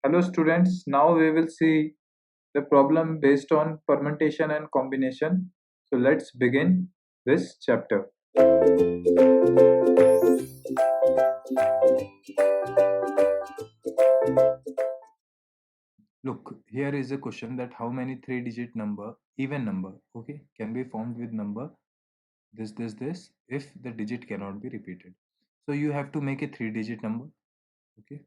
Hello students, now we will see the problem based on fermentation and combination. So let's begin this chapter. Look, here is a question that how many three-digit number, even number, okay, can be formed with number this if the digit cannot be repeated. So you have to make a three-digit number, okay,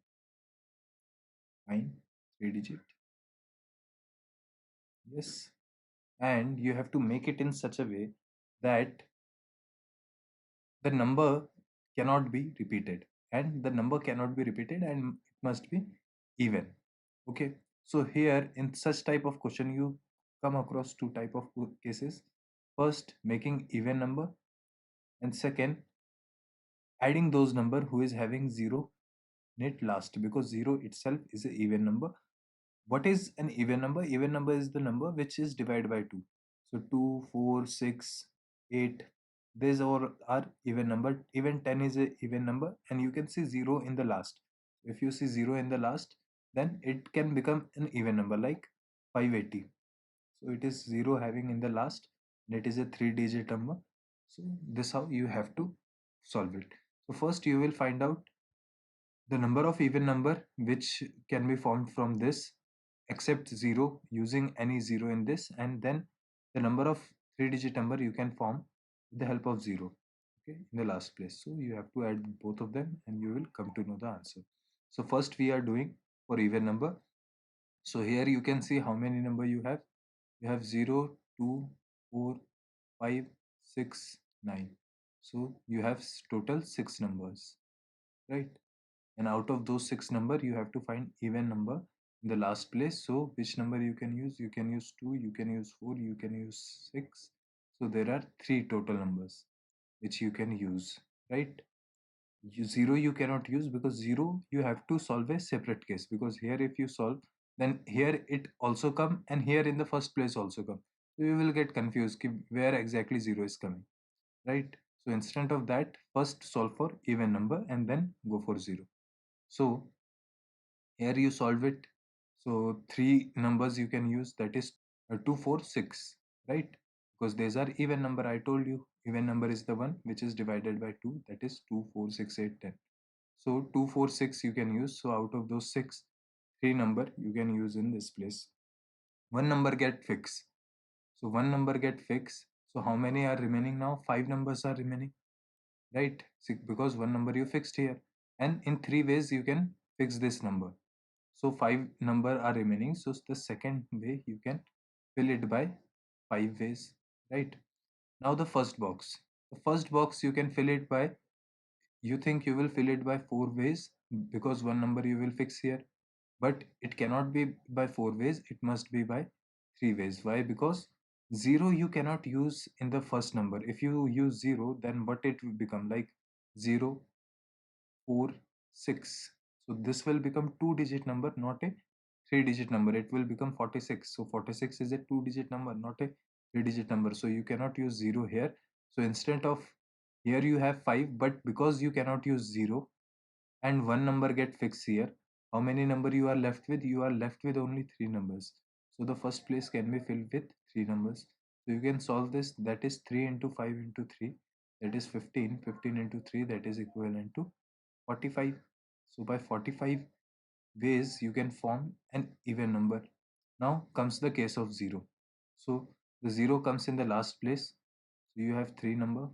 fine, three-digit, yes, and you have to make it in such a way that the number cannot be repeated and the number cannot be repeated and it must be even. Okay, so here in such type of question you come across two type of cases. First, making even number, and second, adding those number who is having zero net last, because zero itself is a even number. What is an even number? Even number is the number which is divided by 2. So 2, 4, 6, 8, these all are even number. Even 10 is a even number and you can see 0 in the last. If you see 0 in the last, then it can become an even number like 580. So it is 0 having in the last and it is a 3-digit number. So this how you have to solve it. So first you will find out the number of even number which can be formed from this except 0 using any 0 in this, and then the number of three-digit number you can form with the help of 0, okay, in the last place. So you have to add both of them and you will come to know the answer. So first we are doing for even number. So here you can see how many number you have. You have 0, 2, 4, 5, 6, 9. So you have total 6 numbers, right? And out of those 6 number you have to find even number in the last place. So which number you can use? You can use 2, you can use 4, you can use 6. So there are 3 total numbers which you can use, right? 0 you cannot use because 0 you have to solve a separate case, because here if you solve, then here it also come and here in the first place also come, so you will get confused where exactly 0 is coming, right? So instead of that, first solve for even number and then go for 0. So here you solve it. So three numbers you can use, that is 2, 4, 6, right? Because these are even number. I told you even number is the one which is divided by 2, that is 2, 4, 6, 8, 10. So 2, 4, 6 you can use. So out of those 6, 3 number you can use in this place. One number get fixed. So one number get fixed. So how many are remaining now? 5 numbers are remaining, right? See, because one number you fixed here. And in 3 ways you can fix this number. So 5 number are remaining. So the second way you can fill it by 5 ways, right? Now the first box. The first box you can fill it by, you think you will fill it by 4 ways because one number you will fix here, but it cannot be by 4 ways, it must be by 3 ways. Why? Because 0 you cannot use in the first number. If you use 0, then what it will become, like 0, 4, 6. So this will become 2-digit number, not a 3-digit number. It will become 46. So 46 is a 2-digit number, not a 3-digit number. So you cannot use 0 here. So instead of, here you have 5, but because you cannot use 0 and one number get fixed here, how many number you are left with? You are left with only 3 numbers. So the first place can be filled with 3 numbers. So you can solve this. That is 3 into 5 into 3. That is 15. 15 into 3, that is equivalent to 45. So by 45 ways you can form an even number. Now comes the case of 0. So the 0 comes in the last place. So you have 3 number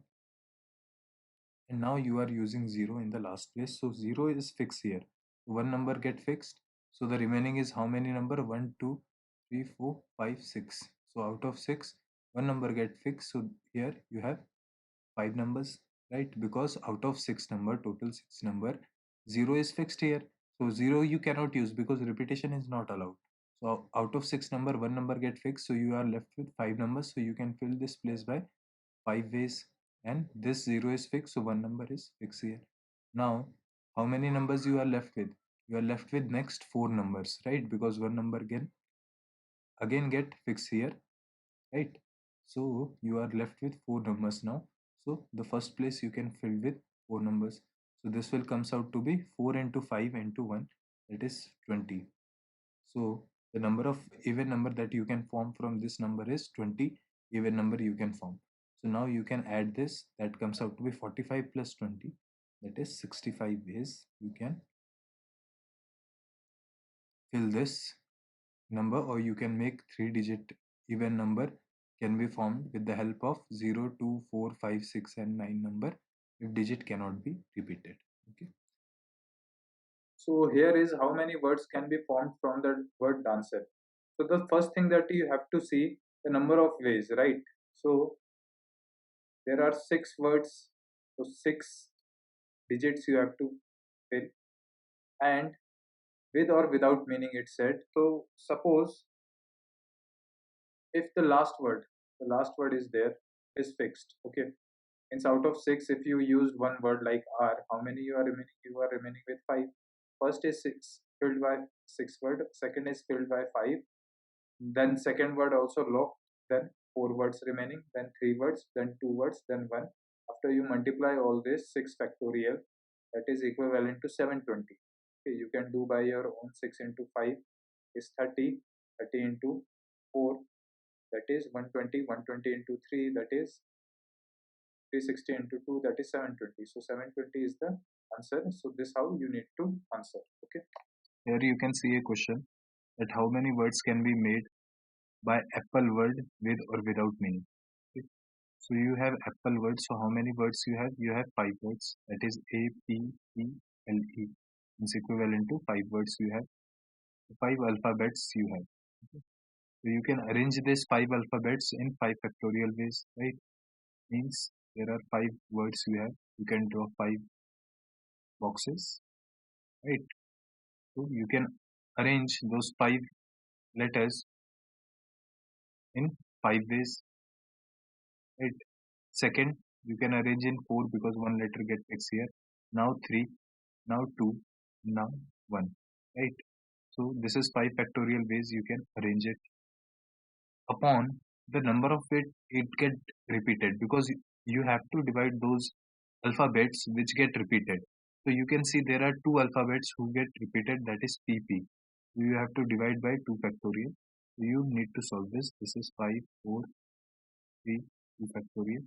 and now you are using 0 in the last place. So 0 is fixed here. One number get fixed. So the remaining is how many number? 1, 2, 3, 4, 5, 6. So out of 6, one number get fixed. So here you have 5 numbers, right? Because out of 6 number, total 6 number, 0 is fixed here. So 0 you cannot use because repetition is not allowed. So out of 6 number, one number get fixed. So you are left with 5 numbers. So you can fill this place by 5 ways, and this 0 is fixed. So one number is fixed here. Now how many numbers you are left with? You are left with next 4 numbers, right? Because one number again get fixed here, right? So you are left with 4 numbers now. So the first place you can fill with 4 numbers. So this will comes out to be 4 into 5 into 1, that is 20. So the number of even number that you can form from this number is 20 even number you can form. So now you can add this, that comes out to be 45 plus 20, that is 65 ways you can fill this number, or you can make 3-digit even number can be formed with the help of 0, 2, 4, 5, 6 and 9 number if digit cannot be repeated. Okay. So here is how many words can be formed from the word dancer. So the first thing that you have to see the number of ways, right? So there are 6 words, so 6 digits you have to fill, and with or without meaning it said. So suppose if the last word is there, is fixed. Okay. Means out of 6, if you used one word like R, how many you are remaining? You are remaining with 5. First is 6 filled by 6 word, second is filled by 5, then second word also locked, then 4 words remaining, then 3 words, then 2 words, then 1. After you multiply all this, 6 factorial, that is equivalent to 720. Okay, you can do by your own. 6 into 5 is 30, 30 into 4, that is 120, 120 into 3, that is 360 into 2, that is 720. So 720 is the answer. So this how you need to answer. Okay. Here you can see a question that how many words can be made by apple word with or without meaning. Okay. So you have apple word. So how many words you have? You have 5 words. That is A, P, E, L, E. It's equivalent to 5 words you have. 5 alphabets you have. Okay. So you can arrange this 5 alphabets in 5 factorial ways, right? Means there are 5 words you have. You can draw 5 boxes, right? So you can arrange those 5 letters in 5 ways, right? Second, you can arrange in 4 because one letter gets fixed here. Now 3, now 2, now 1, right? So this is 5 factorial ways you can arrange it. Upon the number of it get repeated, because you have to divide those alphabets which get repeated. So you can see there are 2 alphabets who get repeated, that is PP. You have to divide by 2 factorial. So you need to solve this. This is 5, 4, 3, 2 factorial.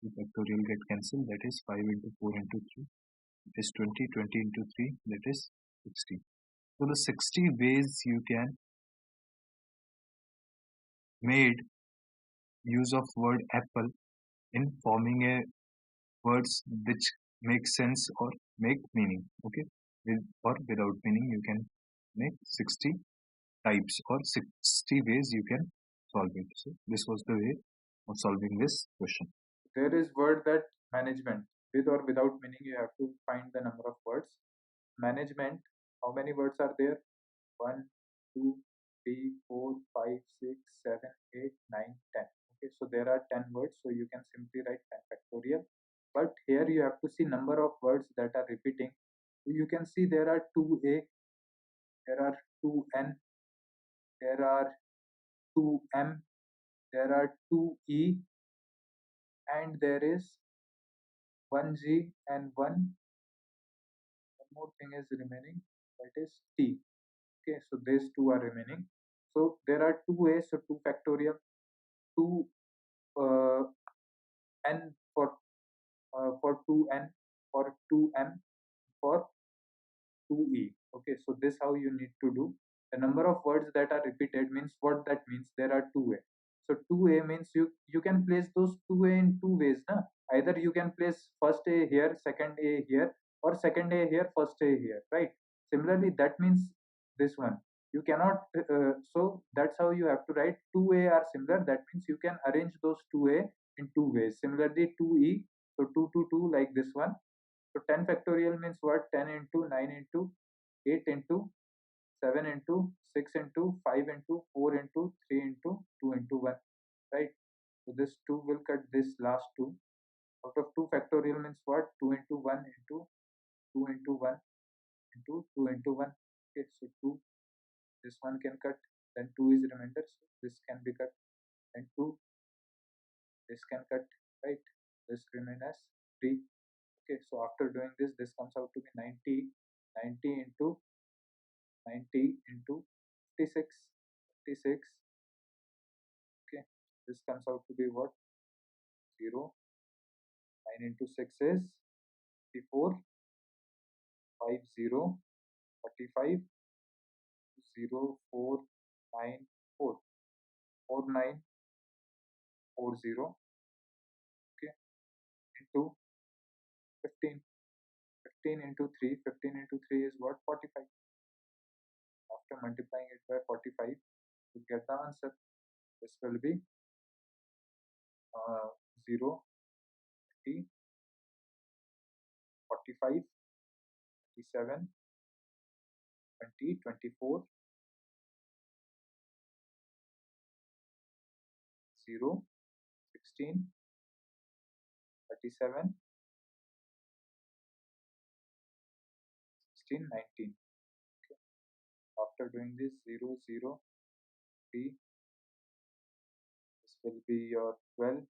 2 factorial get cancelled, that is 5 into 4 into 3. That is 20, 20 into 3, that is 60. So the 60 ways you can made use of word apple in forming a words which make sense or make meaning. Okay, with or without meaning you can make 60 types or 60 ways you can solve it. So this was the way of solving this question. There is word that management, with or without meaning you have to find the number of words. Management, how many words are there? 1, 2, 3, 4, 5, 6, 7, 8, 9, 10. Okay, so there are 10 words, so you can simply write 10 factorial. But here you have to see number of words that are repeating. So you can see there are 2a, there are 2n, there are 2m, there are 2e, and there is 1g and one more thing is remaining, that is t. Okay, so these two are remaining. So there are 2a, so 2 factorial, 2 uh, n for 2n, for 2m, for 2e. Okay, so this how you need to do. The number of words that are repeated means what that means. There are 2a. So 2a means you can place those 2a in 2 ways. Na? Either you can place first a here, second a here, or second a here, first a here, right? Similarly, that means this one. You cannot, so that's how you have to write 2a are similar. That means you can arrange those 2a in 2 ways. Similarly, 2e, so 2 to 2 like this one. So 10 factorial means what? 10 into 9 into 8 into 7 into 6 into 5 into 4 into 3 into 2 into 1, right? So this 2 will cut this last 2. Out of 2 factorial means what? 2 into 1 into 2 into 1 into 2 into 1. Okay, so 2, this one can cut, then 2 is remainder, so this can be cut, and 2, this can cut, right? This remain as 3. Okay, so after doing this, this comes out to be 90, 90 into 90 into 56. 56. Okay, this comes out to be what? 0. 9 into 6 is 54. 50. 45. 0 4 9 4. 4940. Okay, into 15. 15 into 3. 15 into 3 is what? 45. After multiplying it by 45, you get the answer. This will be 0, 30, 45, 37, 20, 24, 0, 16, 37, 16, 19. Okay. After doing this 0, 0, 3, this will be your 12,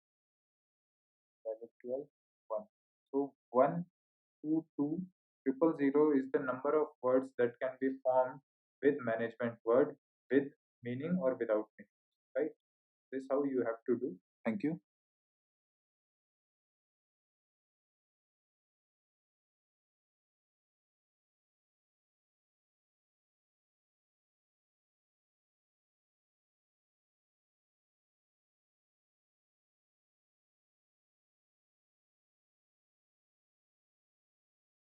12, 12, 1. So 1, 2, 2, triple 0 is the number of words that can be formed with management word with meaning or without meaning. Right? This is how you have to do. Thank you.